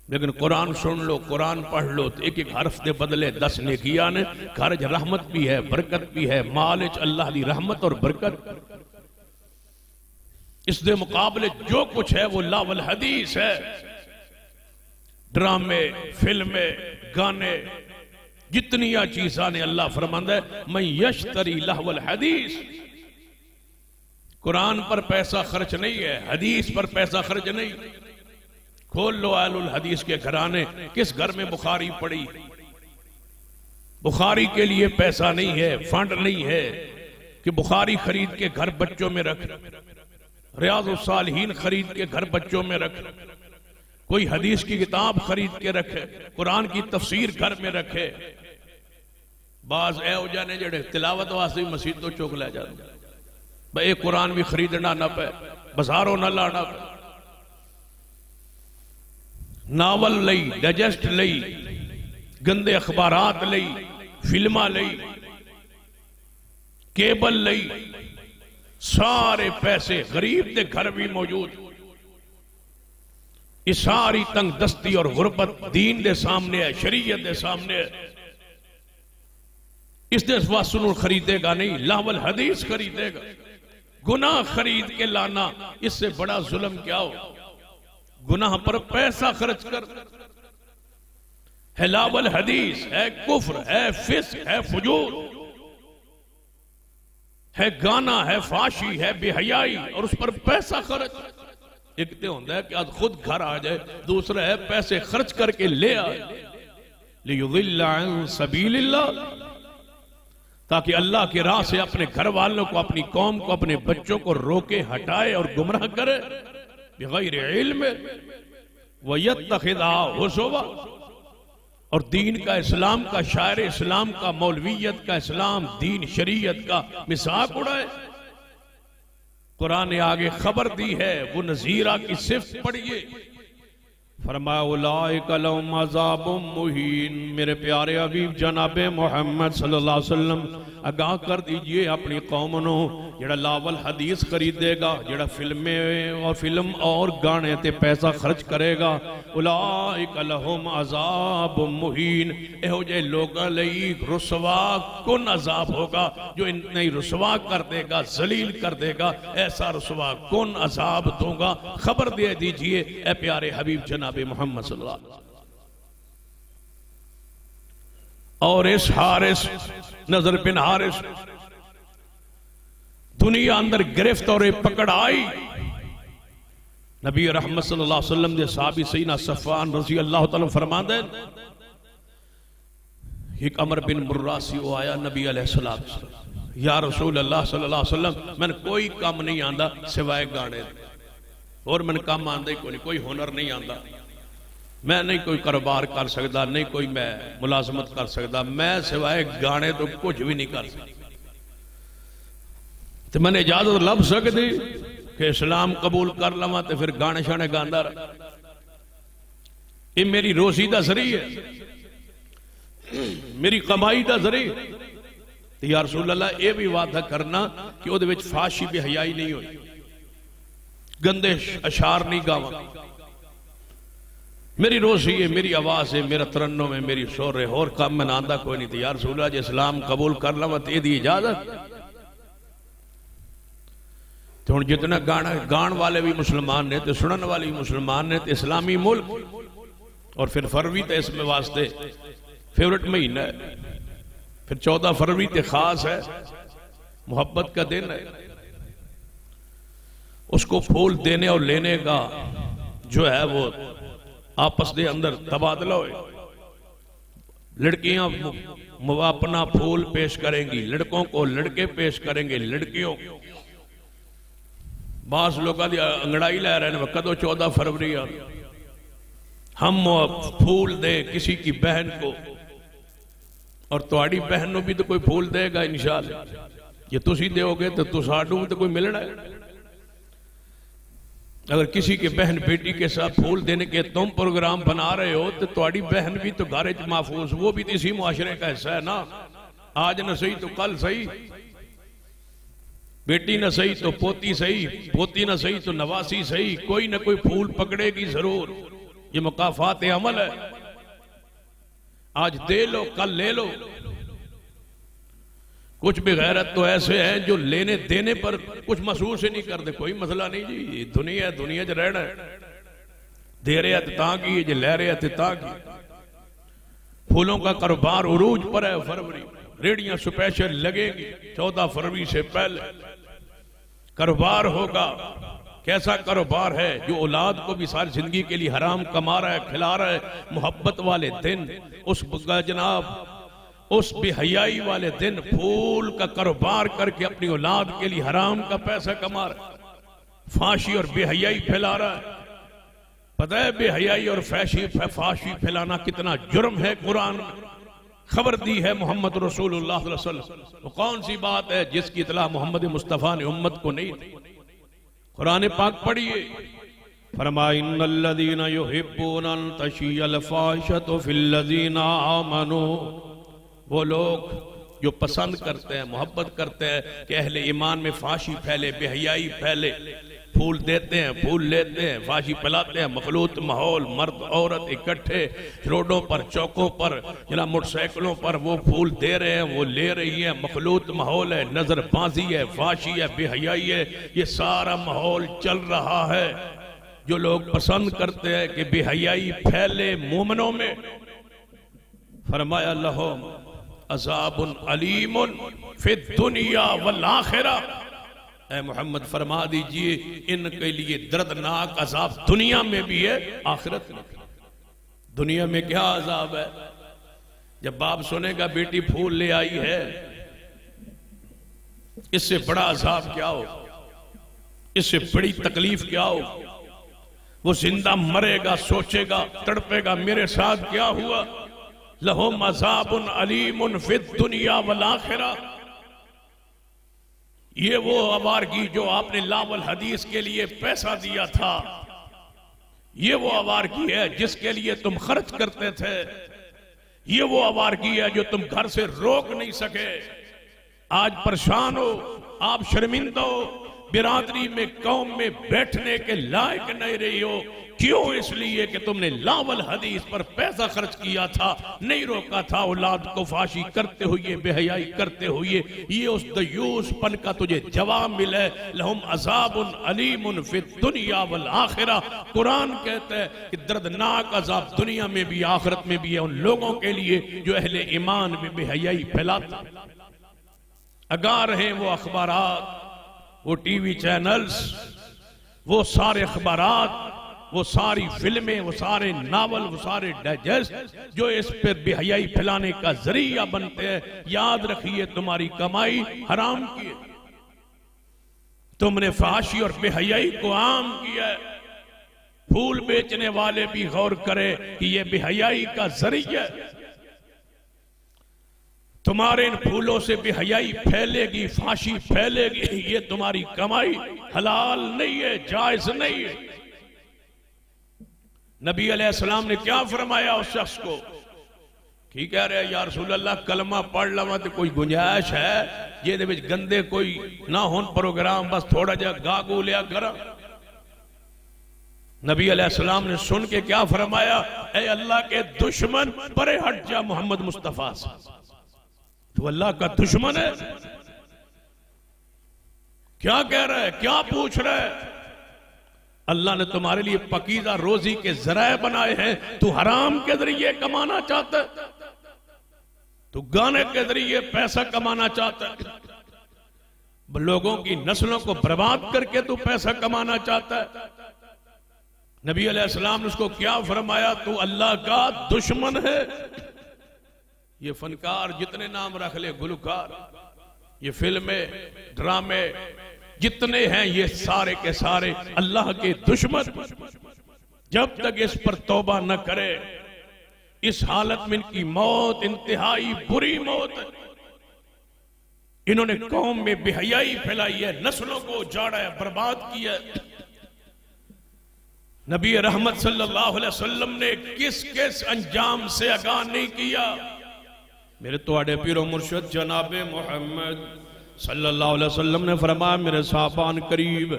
लेकिन कुरान सुन लो, कुरान पढ़ लो, तो एक एक हर्फ के बदले 10 नेकियां ने। घर च रहमत भी है, बरकत भी है, माल च अल्लाह की रहमत और बरकत। इस दे मुकाबले जो कुछ है वो लावल हदीस है। ड्रामे, फिल्में, गाने, जितनी चीजा ने, अल्लाह फरमांदा है मैं यश्तरी लहवल हदीस। कुरान पर पैसा खर्च नहीं है, हदीस पर पैसा खर्च नहीं। खोल लो आलुल हदीस के घराने, किस घर में बुखारी पड़ी? बुखारी के लिए पैसा नहीं है, फंड नहीं है कि बुखारी खरीद के घर बच्चों में रख, रियाज़ुस सालिहीन खरीद के घर बच्चों में रख, कोई हदीस की किताब खरीद के रखे, कुरान की तफसीर घर में रखे। बाज ए जाने जड़े तिलावत वास्ते मसीह तो चुक लै जाते, भाई कुरान भी खरीदना ना पे, बाजारों ना लाना पे। नावल लई, डाइजेस्ट लई, गंदे अखबारात लई, फिल्मा लई, केबल लई, सारे पैसे गरीब के घर भी मौजूद। ये सारी तंग दस्ती और गुरबत दीन के सामने है, शरीयत के सामने है। इस वासुन खरीदेगा नहीं, लावल हदीस खरीदेगा। गुनाह खरीद के लाना, इससे बड़ा जुल्म क्या हो? गुनाह पर पैसा खर्च कर है लावल हदीस, है कुफ्र, है फिस्क, है फुजूर, है गाना, है फाशी, है बेहयाई, और उस पर पैसा खर्च। एक तो होता है कि आज खुद घर आ जाए, दूसरा है पैसे खर्च करके ले आए, लियुदिल्ला अन सबीलिल्लाह, ताकि अल्लाह की राह से अपने घर वालों को, अपनी कौम को, अपने बच्चों को रोके, हटाए और गुमराह करे बिगैर इल्म व यत्तखिज़ा हुज़ुवा, और दीन का, इस्लाम का, शायर इस्लाम का, मौलवियत का, इस्लाम दीन शरीयत का मिसाक उड़ाए। कुरान ने आगे खबर दी है, वो नजीरा की सिफ्त पढ़िए। फरमाया उलाइका लहुम अज़ाबुम मुहीन। मेरे प्यारे हबीब जनाब मोहम्मद सल्लल्लाहु अलैहि वसल्लम आगाह कर दीजिए अपनी कौम नूं, जेड़ा लावल हदीस खरीदेगा, जेड़ा फिल्म और गाने ते पैसा खर्च करेगा, उलाइका लहुम अज़ाबुम मुहीन। इहो जे लोगां लई रुसवा कुन अज़ाब होगा, जो इन्हें रुसवा कर देगा, जलील कर देगा। ऐसा रुसवा कुन अज़ाब दूंगा, खबर दे दीजिए ए प्यारे हबीब जनाब मोहम्मद सल्लल्लाहु अलैहि वसल्लम। और इस हारिस, नजर बिन हारिस दुनिया अंदर गिरफ्त और पकड़ आई। नबी रहमत सल्लल्लाहु अलैहि वसल्लम दे सहाबी सैयदना सफ़वान रज़ी अल्लाह तआला फरमांदे, एक अमर बिन मुर्रा सी वो आया नबी अलैहिस्सलाम, या रसूल अल्लाह सल्लल्लाहु अलैहि वसल्लम, मैंने कोई काम नहीं आंदा सिवाय गाने, और मैंने काम आंदा ही कोई हुनर नहीं आंदा, मैं नहीं कोई कारोबार कर सकता, नहीं कोई मैं मुलाजमत कर सकता, मैं सिवाय गाने तो कुछ भी नहीं कर सकता। तो मैंने इजाजत लभ सकती कि इस्लाम कबूल कर लवा तो फिर गाने शाने गांदा रहा, ये मेरी रोजी का जरिया है, मेरी कमाई का जरिया। तो या रसूल अल्लाह ये भी वादा करना कि उहदे विच फाशी बेहयाई नहीं हुई, गंदे अशार नहीं गावा, मेरी रोजी है, मेरी आवाज है, मेरा तरन्नुम है, मेरी शोर है, और काम में आंदा कोई नहीं। तो या रसूल अल्लाह इस्लाम कबूल कर लवा तो दी इजाजत। तो हुण जितना गाना गाण वाले भी मुसलमान ने, तो सुनने वाले भी मुसलमान ने, तो इस्लामी मुल्क, और फिर फरवरी तो इसमें वास्ते फेवरेट महीना है, फिर 14 फरवरी तो खास है, मोहब्बत का दिन है। उसको फूल देने और लेने का जो है वो आपस के अंदर तबादला हो। लड़कियां अपना फूल पेश करेंगी, लड़कों को लड़के पेश करेंगे, लड़कियों बास लोगों की अंगड़ाई लै रहे हैं, कदों 14 फरवरी आ, हम फूल दे किसी की बहन को, और तुहाड़ी बहन को भी तो कोई फूल देगा इंशाअल्लाह। जे तुसी दोगे तो साडू भी तो कोई मिलना है। अगर किसी के बहन बेटी के साथ फूल देने के तुम प्रोग्राम बना रहे हो, तो तुम्हारी बहन भी तो घर च महफूज, वो भी तो इसी मुआशरे का हिस्सा है ना। आज न सही तो कल सही, बेटी न सही तो पोती सही, पोती न सही तो नवासी सही, कोई ना कोई फूल पकड़ेगी जरूर। ये मुकाफात अमल है, आज दे लो कल ले लो। कुछ बेगैरत तो ऐसे हैं जो लेने देने पर कुछ महसूस ही नहीं करते, कोई मसला नहीं जी, दुनिया दुनिया च रहना है, दे रहे हैं ता की, जे ले रहे हैं ता की। फूलों का कारोबार उरूज पर है, फरवरी रेडियां स्पेशल लगेगी, 14 फरवरी से पहले कारोबार होगा। कैसा कारोबार है, जो औलाद को भी सारी जिंदगी के लिए हराम कमा रहा है, खिला रहा है। मोहब्बत वाले दिन, उस जनाब उस बेहयाई वाले दिन फूल का कारोबार करके अपनी औलाद के लिए हराम का पैसा कमा रहा है, फांसी और बेहयाई फैला रहा है। पता है बेहयाई और फांसी फैलाना कितना जुर्म है, कुरान खबर दी है मोहम्मद रसूलुल्लाह सल्लल्लाहु अलैहि वसल्लम। वो कौन सी बात है जिसकी इतला मोहम्मद मुस्तफा ने उम्मत को नहीं दी। कुरान पाक पढ़िए, फरमाया इन्नल्लज़ीना युहिब्बूना अन तशिय्यल फाहिशतु फिल्लज़ीना आमनू, वो लोग जो पसंद करते हैं, मोहब्बत करते हैं कि अहले ईमान में फांसी फैले, बेहयाई फैले, फूल देते हैं, फूल लेते हैं, फांसी फैलाते हैं, मखलूत माहौल, मर्द औरत इकट्ठे रोडों पर, चौकों पर, जना मोटरसाइकिलों पर वो फूल दे रहे हैं, वो ले रही है, मखलूत माहौल है, नजरबाजी है, फांसी है, बेहयाई है, ये सारा माहौल चल रहा है। जो लोग पसंद करते हैं कि बेहयाई फैले मोमिनों में, फरमाया लहुम अज़ाबुन अलीमुन फिद दुनिया वल आखिरा, ऐ मोहम्मद फरमा दीजिए इनके लिए दर्दनाक अजाब दुनिया में भी है, आखिरत में। दुनिया में क्या अजाब है, जब बाप सुनेगा बेटी फूल ले आई है, इससे बड़ा अजाब क्या हो, इससे बड़ी तकलीफ क्या हो। वो जिंदा मरेगा, सोचेगा, तड़पेगा मेरे साथ क्या हुआ, लहुम अज़ाबुन अलीमुन फिद दुनिया वल आखिरा। ये वो आवारगी जो आपने लावल हदीस के लिए पैसा दिया था, ये वो आवारगी है जिसके लिए तुम खर्च करते थे, ये वो आवारगी है जो तुम घर से रोक नहीं सके। आज परेशान हो, आप शर्मिंदा हो, बिरादरी में कौम में बैठने के लायक नहीं रही हो। क्यों? इसलिए कि तुमने लावल हदीस पर पैसा खर्च किया था, नहीं रोका था औलाद को फाशी करते हुए, बेहयाई करते हुए। ये उस दयूस पन का तुझे जवाब मिले। लहुम अज़ाबुन अलीमुन फिद दुनिया वल आखिरा। कुरान कहता है कि दर्दनाक अज़ाब दुनिया में भी आखिरत में भी है उन लोगों के लिए जो अहले ईमान में बेहयाई फैलाते। आगाह रहे वो अखबारात, वो टीवी चैनल्स, वो सारे अखबारात, वो सारी फिल्में, वो सारे नावल, वो सारे डाइजेस्ट जो इस पर बेहयाई फैलाने का जरिया बनते हैं। याद रखिए तुम्हारी कमाई हराम की है। तुमने फाशी और बेहयाई को आम किया है। फूल बेचने वाले भी गौर करें कि यह बेहयाई का जरिया है। तुम्हारे इन फूलों से बेहयाई फैलेगी, फाशी फैलेगी। ये तुम्हारी कमाई हलाल नहीं है, जायज नहीं है। नबी अलैहिस्सलाम ने क्या फरमाया उस शख्स को? की कह रहे या रसूल अल्लाह कलमा पढ़ लवा तो कोई गुंजाइश है जिहदे विच गंदे कोई ना होन प्रोग्राम, बस थोड़ा जा गा गू लिया करा। नबी अलैहिस्सलाम ने सुन के क्या फरमाया? ए अल्लाह के दुश्मन, परे हट जा मोहम्मद मुस्तफा से, तो अल्लाह का दुश्मन है। क्या कह रहा है, क्या पूछ रहा है? अल्लाह ने तुम्हारे लिए पकीज़ा रोजी के जराए बनाए हैं, तू हराम के जरिए कमाना चाहता है, तू गाने के जरिए पैसा कमाना चाहता है, लोगों की नस्लों को बर्बाद करके तू पैसा कमाना चाहता है। नबी अलैहिस्सलाम ने उसको क्या फरमाया? तू अल्लाह का दुश्मन है। ये फनकार जितने नाम रख ले, गुलकार, ये फिल्में, ड्रामे जितने हैं, ये सारे के सारे अल्लाह के दुश्मन। जब तक इस पर तौबा न करे, इस हालत में इनकी मौत इंतहाई बुरी मौत है। इन्होंने कौम में बेहयाई फैलाई है, नस्लों को उजाड़ा है, बर्बाद किया है। नबी रहमत सल्लल्लाहु अलैहि वसल्लम ने किस किस अंजाम से आगाह नहीं किया? मेरे तुहाडे पीरो मुर्शिद जनाबे मोहम्मद सल्लल्लाहु अलैहि वसल्लम ने फरमाया, मेरे साहबान करीब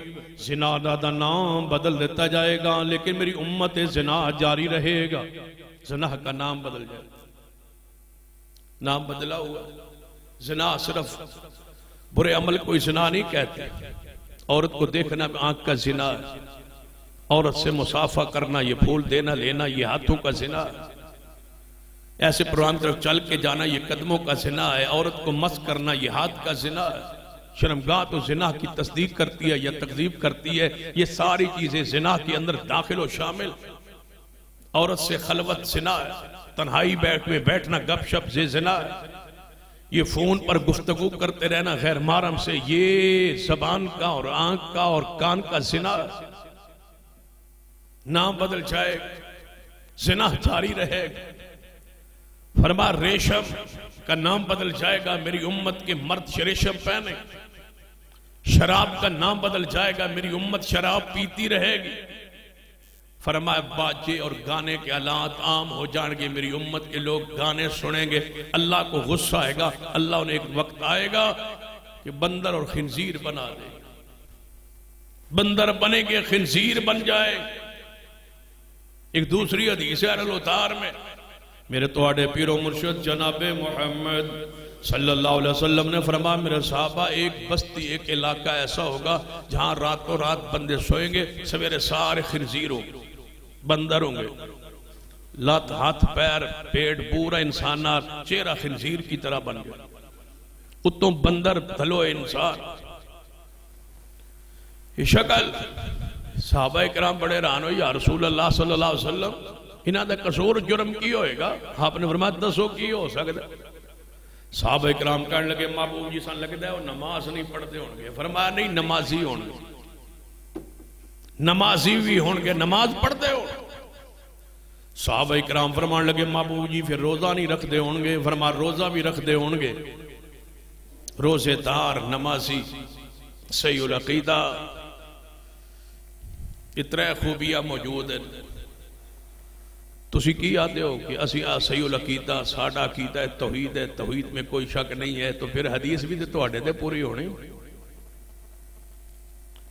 जिना दा नाम बदल देता जाएगा, लेकिन मेरी उम्मत जिना जारी रहेगा। जिना का नाम बदल जाएगा, नाम बदला हुआ। जिना सिर्फ बुरे अमल को जिना नहीं कहते। औरत को देखना आंख का जिना, औरत से मुसाफा करना, ये फूल देना लेना, ये हाथों का जिना, ऐसे प्रोग्राम तरफ चल के जाना, ये कदमों का जिना है। औरत को मस करना, ये हाथ का जिना है। शर्मगाह तो जिना की तस्दीक करती है या तकजीब करती है। ये सारी चीजें जिना के अंदर दाखिल और शामिल। औरत से खलवत जिना है, तन्हाई बैठना गपशप से जिना है। ये फोन पर गुफ्तगू करते रहना गैर महरम से, ये जबान का और आंख का और कान का जिना है। नाम बदल जाए, जिना जारी रहेगा। फरमा रेशम का नाम बदल जाएगा, मेरी उम्मत के मर्द रेशम पहने। शराब का नाम बदल जाएगा, मेरी उम्मत शराब पीती रहेगी। फरमाया बाजे और गाने के आलात आम हो जाएंगे, मेरी उम्मत के लोग गाने सुनेंगे, अल्लाह को गुस्सा आएगा। अल्लाह उन्हें एक वक्त आएगा कि बंदर और खिंजीर बना दे, बंदर बनेंगे, खिंजीर बन जाए। एक दूसरी हदीस है उतार में, मेरे तुहाडे पीरो मुर्शिद जनाबे मोहम्मद सल्लल्लाहु अलैहि वसल्लम ने फरमाया, मेरे साहबा एक बस्ती, एक इलाका ऐसा होगा जहां रातों रात बंदे सोएंगे, सवेरे सारे खिंजीर होंगे, बंदर होंगे, लत हाथ पैर पेट पूरा इंसान चेहरा खिंजीर की तरह बन गया। उत्तों बंदर थलो इंसान शक्ल। साहबा इकराम बड़े हैरान हो, या रसूल अल्लाह सल्लल्लाहु अलैहि वसल्लम इन्हां दा कसूर जुर्म की होएगा? आपने फरमाया दसो की हो सकता? साहबा इकराम कहने लगे, महबूब जी सन लगता है वो नमाज नहीं पढ़ते होंगे। फरमाया नहीं, नमाजी होंगे, नमाजी भी होंगे, नमाज पढ़ते हो। सहाबा इकराम फरमान लगे महबूब जी फिर रोजा नहीं रखते होंगे? फरमा रोजा भी रखते होंगे, रोजेदार नमाजी सही उल अकीदा इतने खूबियां मौजूद है। तुसी की आते हो कि असी सही उल अकीदा साडा अकीदा है तौहीद है, तौहीद में कोई शक नहीं है, तो फिर हदीस भी तो तुहाडे ते पूरी होनी।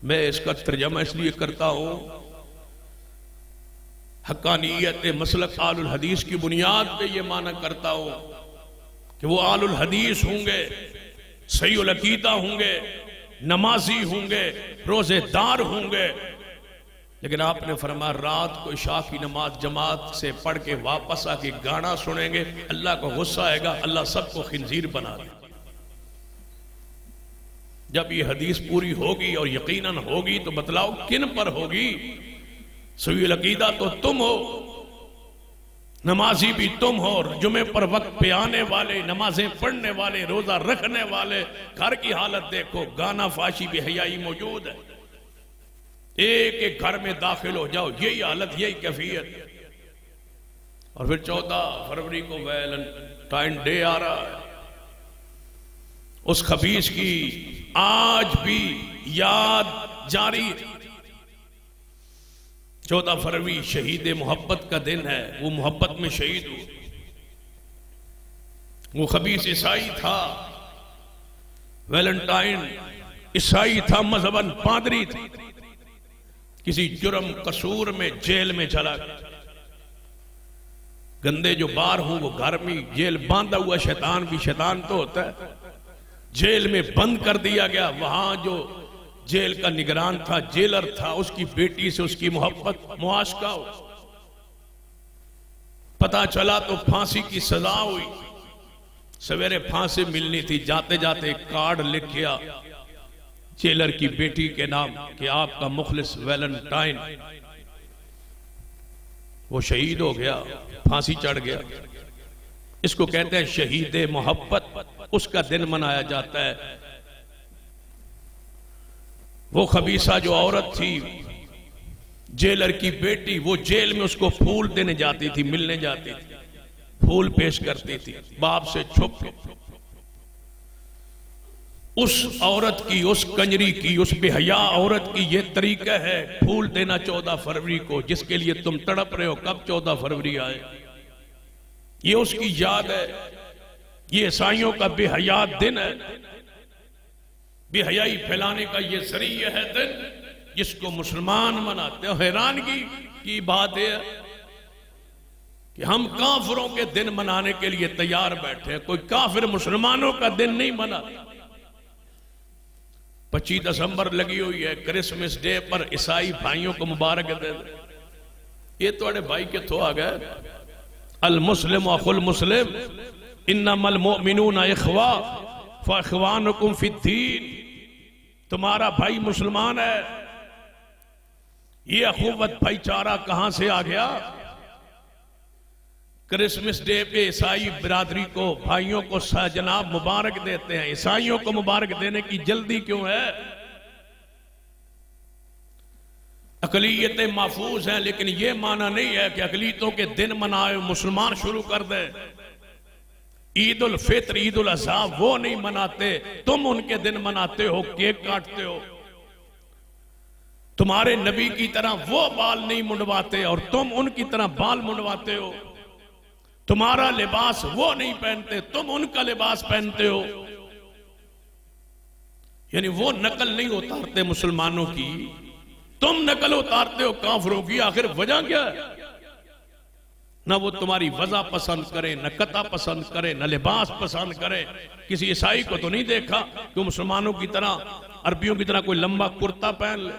मैं इसका तर्जमा इसलिए करता हूं, हक्कानियत मसलक आलुल हदीस की बुनियाद पे ये माना करता हूं कि वो आलुल हदीस होंगे, सही उल अकीदा होंगे, नमाजी होंगे, रोजेदार होंगे। लेकिन आपने फरमाया रात को इशा की नमाज जमात से पढ़ के वापस आके गाना सुनेंगे, अल्लाह को गुस्सा आएगा, अल्लाह सबको खिंजीर बना दे। जब ये हदीस पूरी होगी और यकीनन होगी तो बतलाओ किन पर होगी? सही अकीदा तो तुम हो, नमाजी भी तुम हो, जुमे पर वक्त पे आने वाले, नमाजें पढ़ने वाले, रोजा रखने वाले। घर की हालत देखो, गाना फाशी बेहयाई मौजूद है। एक एक घर में दाखिल हो जाओ, यही हालत, यही कैफियत। और फिर 14 फरवरी को वैलेंटाइन डे आ रहा है, उस खबीस की आज भी याद जारी। 14 फरवरी शहीद मोहब्बत का दिन है, वो मोहब्बत में शहीद हुआ। वो खबीस ईसाई था, वैलेंटाइन ईसाई था, मजहबन पादरी था, किसी जुर्म कसूर में जेल में चला गया। गंदे जो बाहर हूं वो घर में, जेल बांधा हुआ शैतान भी शैतान तो होता है, जेल में बंद कर दिया गया। वहां जो जेल का निगरान था, जेलर था, उसकी बेटी से उसकी मोहब्बत मुआशका हो, पता चला तो फांसी की सजा हुई। सवेरे फांसी मिलनी थी, जाते जाते कार्ड लिख गया जेलर की बेटी के नाम कि आपका मुखलिस वैलेंटाइन। वो शहीद हो गया, फांसी चढ़ गया। इसको कहते हैं शहीद मोहब्बत, उसका दिन मनाया जाता है। वो खबीसा जो औरत थी, जेलर की बेटी, वो जेल में उसको फूल देने जाती थी, मिलने जाती थी, फूल पेश करती थी बाप से छुप के। उस औरत की, उस कंजरी की, उस बेहया औरत की ये तरीका है फूल देना 14 फरवरी को, जिसके लिए तुम तड़प रहे हो कब 14 फरवरी आए। ये उसकी याद है, ये ईसाइयों का बेहया दिन है, बेहयाई फैलाने का ये जरिया है दिन, जिसको मुसलमान मनाते हैं। हैरानगी की बात है कि हम काफिरों के दिन मनाने के लिए तैयार बैठे हैं, कोई काफिर मुसलमानों का दिन नहीं मनाता। 25 दिसंबर लगी हुई है, क्रिसमस डे पर ईसाई भाइयों को मुबारक दे दे। ये थोड़े भाई के थो आ गए, अल मुस्लिम अखुल मुस्लिम इन्नमल मुमिनूना इख्वा फइख्वानुकुम फिद्दीन। तुम्हारा भाई मुसलमान है। ये अखुवत भाईचारा कहां से आ गया? क्रिसमस डे पे ईसाई बिरादरी को, भाइयों को जनाब मुबारक देते हैं। ईसाइयों को मुबारक देने की जल्दी क्यों है? अकलीतें महफूज हैं, लेकिन यह माना नहीं है कि अकलीतों के दिन मनाए मुसलमान शुरू कर दे। ईद उल फित्र, ईद उल अज़हा वो नहीं मनाते, तुम उनके दिन मनाते हो, केक काटते हो। तुम्हारे नबी की तरह वो बाल नहीं मुंडवाते और तुम उनकी तरह बाल मुंडवाते हो। तुम्हारा लिबास वो नहीं पहनते, तुम उनका लिबास पहनते हो। यानी वो नकल नहीं उतारते मुसलमानों की, तुम नकल उतारते हो काफिरों की। आखिर वजह क्या है? ना वो तुम्हारी वजह पसंद करे, न कता पसंद करे, न लिबास पसंद करे। किसी ईसाई को तो नहीं देखा कि मुसलमानों की तरह, अरबियों की तरह कोई लंबा कुर्ता पहन ले,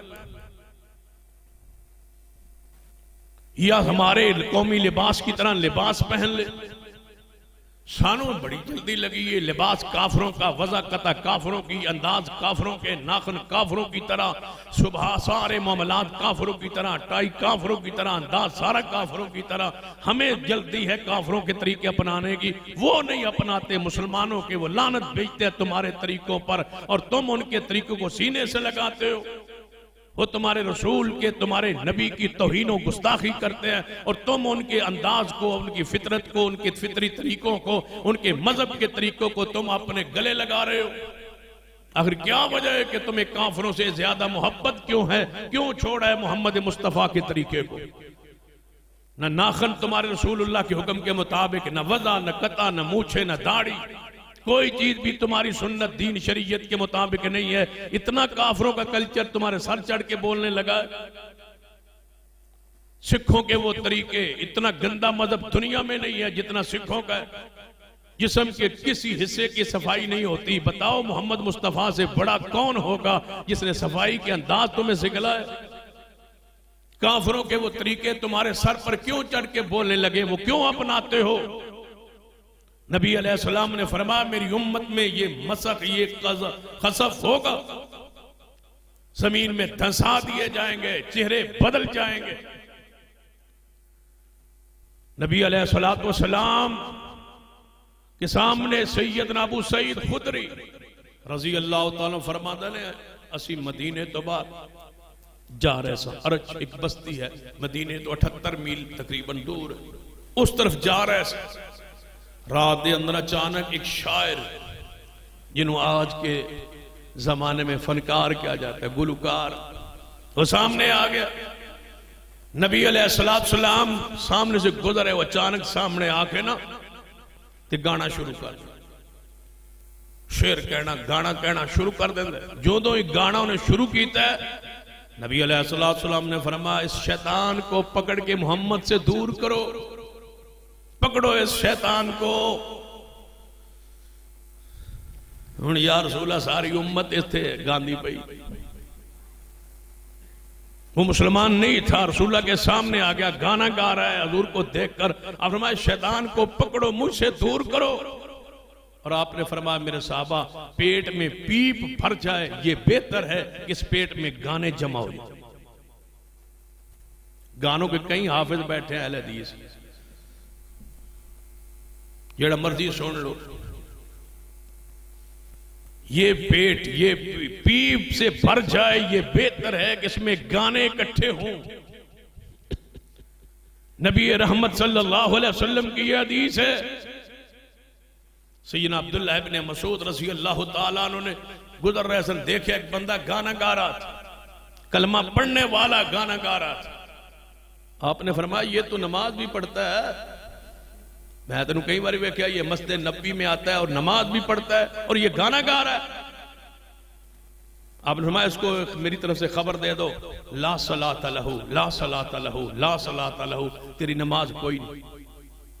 या हमारे कौमी लिबास की तरह लिबास पहन ले। सानों बड़ी जल्दी लगी ये लिबास काफरों का, वजह कता काफरों की, अंदाज काफरों के, नाखन काफरों की तरह, सुबह सारे मामलात काफरों की तरह, टाई काफरों की तरह, अंदाज सारा काफरों की तरह। हमें जल्दी है काफरों के तरीके अपनाने की, वो नहीं अपनाते मुसलमानों के। वो लानत भेजते हैं तुम्हारे तरीकों पर और तुम उनके तरीकों को सीने से लगाते हो। वो तुम्हारे रसूल के, तुम्हारे नबी की तौहीन और गुस्ताखी करते हैं, और तुम उनके अंदाज को, उनकी फितरत को, उनके फितरी तरीकों को, उनके मजहब के तरीकों को तुम अपने गले लगा रहे हो। आखिर क्या वजह है कि तुम्हें काफिरों से ज्यादा मोहब्बत क्यों है? क्यों छोड़ा है मोहम्मद मुस्तफा के तरीके को? न नाखन तुम्हारे रसूलुल्लाह के हुक्म के मुताबिक, न वज़ा, न कता, न मूछे, न दाढ़ी, कोई चीज भी तुम्हारी सुन्नत दीन शरीयत के मुताबिक नहीं है। इतना काफिरों का कल्चर तुम्हारे सर चढ़ के बोलने लगा। सिखों के वो तरीके, इतना गंदा मजहब दुनिया में नहीं है जितना सिखों का है। जिस्म के किसी हिस्से की सफाई नहीं होती। बताओ मोहम्मद मुस्तफा से बड़ा कौन होगा जिसने सफाई के अंदाज तुम्हें सिखलाए? काफिरों के वो तरीके तुम्हारे सर पर क्यों चढ़ के बोलने लगे? वो क्यों अपनाते हो? नबी अलैहिस्सलाम ने फरमाया मेरी उम्मत में ये मसख, ये खसफ होगा, जमीन में धंसा दिए जाएंगे, चेहरे बदल जाएंगे। नबी अलैहिस्सलाम के सामने सैयदना अबू सईद खुदरी रजी अल्लाह तआला फरमाते ने, असी मदीने तो बाद जा रहे सा, अरच एक बस्ती है मदीने तो 78 मील तकरीबन दूर है, उस तरफ जा रहे सा। रात के अंदर अचानक एक शायर, जिन्हों आज के जमाने में फनकार किया जाता है, गुलकार, वो सामने आ गया। नबी अलैहिस्सलाम सामने से गुजरे, वो अचानक सामने आके ना ते गाना शुरू कर, शेर कहना, गाना कहना शुरू कर देंगे। जो दो गाना उन्हें शुरू किया है, नबी अलैहिस्सलाम ने फरमाया इस शैतान को पकड़ के मोहम्मद से दूर करो, पकड़ो इस शैतान को। हुण या रसूला सारी उम्मत इत्थे गांधी पई, वो मुसलमान नहीं था, रसूला के सामने आ गया, गाना गा रहा है। हजूर को देखकर आप फरमाया शैतान को पकड़ो, मुझसे दूर करो। और आपने फरमाया मेरे साहबा, पेट में पीप भर जाए ये बेहतर है कि इस पेट में गाने जमा हो जाए। गानों के कई हाफिज बैठे हैं अहले हदीस, जेड़ा मर्जी सुन लो। ये पेट, ये पीप से भर जाए ये बेहतर है कि इसमें गाने इकट्ठे हों। नबी रहमत सल्लल्लाहु अलैहि वसल्लम की यह हदीस है। सैयदना अब्दुल्लाह इब्न मसूद रज़ी अल्लाह ताला अन्हु ने गुजर रहे सन, देखे एक बंदा गाना गा रहा था, कलमा पढ़ने वाला गाना गा रहा था। आपने फरमाया ये तो नमाज भी पढ़ता है, मैं तेन कई बार वेख्या ये मस्जिद नबी में आता है और नमाज भी पढ़ता है और ये गाना गा रहा है। आपने फरमाया इसको मेरी तरफ से खबर दे दो, ला सलात लहू, ला सलात लहू, ला सलात लहू, तेरी नमाज कोई नहीं,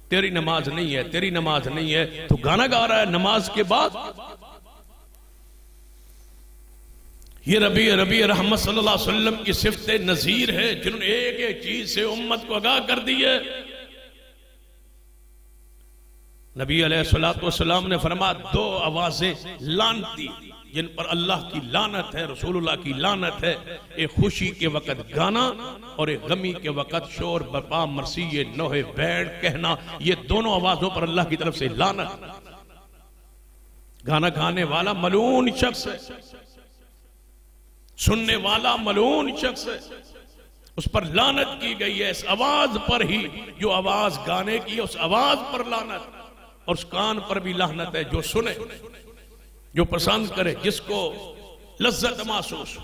तेरी नमाज नहीं है, तेरी नमाज नहीं है। तो गाना गा रहा है नमाज के बाद। ये रबी रहमत सल्लल्लाहु अलैहि वसल्लम की सिफत नजीर है, जिन्होंने एक एक चीज से उम्मत को आगाह कर दी है। नबी अलैहिस्सलाम ने फरमाया दो आवाजें लानती जिन पर अल्लाह की लानत है, रसूलुल्लाह की लानत है, एक खुशी के वक्त गाना और एक गमी के वक्त शोर बरपा मरसी ये नोहे बैठ कहना, ये दोनों आवाजों पर अल्लाह की तरफ से लानत। गाना गाने वाला मलून शख्स है, सुनने वाला मलून शख्स है, उस पर लानत की गई है। इस आवाज पर ही, जो आवाज गाने की उस आवाज पर लानत, और उस कान पर भी लानत है जो सुने, जो पसंद करे, जिसको लज्जत महसूस।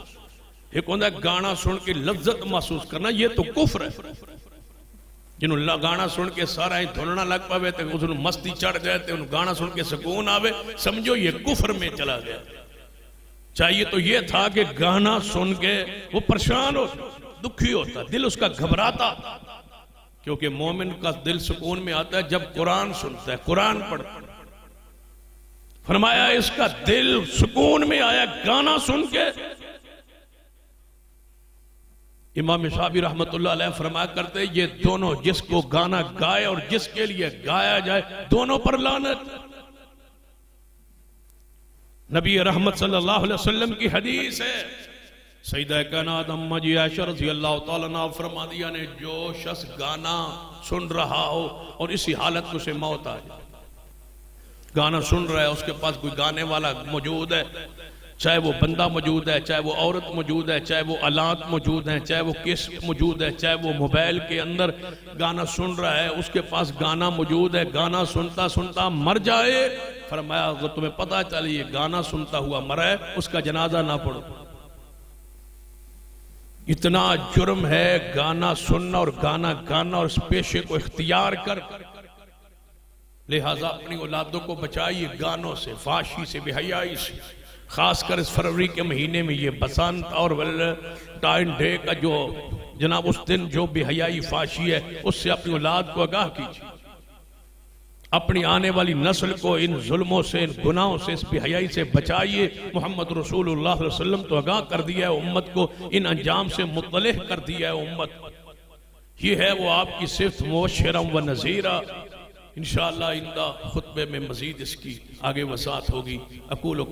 एक होता है गाना सुन के लज्जत महसूस करना, ये तो कुफ्र है। जिन्होंने गाना सुन के सारा ही धुलना लग पावे तो उसने मस्ती चढ़ जाए तो गाना सुन के सुकून आवे, समझो ये कुफ्र में चला गया। चाहिए तो ये था कि गाना सुन के वो परेशान हो, दुखी होता, दिल उसका घबराता, क्योंकि मोमिन का दिल सुकून में आता है जब कुरान सुनता है, कुरान पढ़ता है। फरमाया इसका दिल सुकून में आया गाना सुन के। इमाम शाफी रहमतुल्लाह अलैह फरमाया करते, ये दोनों, जिसको गाना गाए और जिसके लिए गाया जाए, दोनों पर लानत। नबी रहमत सल्लल्लाहु अलैहि वसल्लम की हदीस है, सईदा कायनात अम्मा जी आयशा रज़ी अल्लाह तआला अन्हा फरमा दिया ने, जो शख्स गाना सुन रहा हो और इसी हालत में उसे मौत आ जाए, गाना सुन रहा है, उसके पास कोई गाने वाला मौजूद है, चाहे वो बंदा मौजूद है, चाहे वो औरत मौजूद है, चाहे वो आलात मौजूद हैं, चाहे वो कैसेट मौजूद है, चाहे वो मोबाइल के अंदर गाना सुन रहा है, उसके पास गाना मौजूद है, गाना सुनता सुनता मर जाए, फरमाया अगर तुम्हें पता चले ये गाना सुनता हुआ मरा है, उसका जनाजा ना पढ़ो। इतना जुर्म है गाना सुनना और गाना गाना और इस पेशे को इख्तियार कर। लिहाजा अपनी औलादों को बचाइए गानों से, फाशी से, बेहयाई से। खासकर इस फरवरी के महीने में ये बसंत और वैलेंटाइन डे का जो जनाब उस दिन जो बेहयाई फाशी है उससे अपनी औलाद को आगाह कीजिए। अपनी आने वाली नस्ल को इन जुल्मों से, इन गुनाहों से, इस बेहयाई से बचाइए। मोहम्मद रसूलुल्लाह सल्लल्लाहु अलैहि वसल्लम तो आगाह कर दिया है उम्मत को, इन अंजाम से मुत्तलिह कर दिया है उम्मत। ये है वो आपकी सिर्फ मुबश्शिरम व नज़ीरा। इंशाअल्लाह इंदा खुतबे में मजीद इसकी आगे वसात होगी। अकूल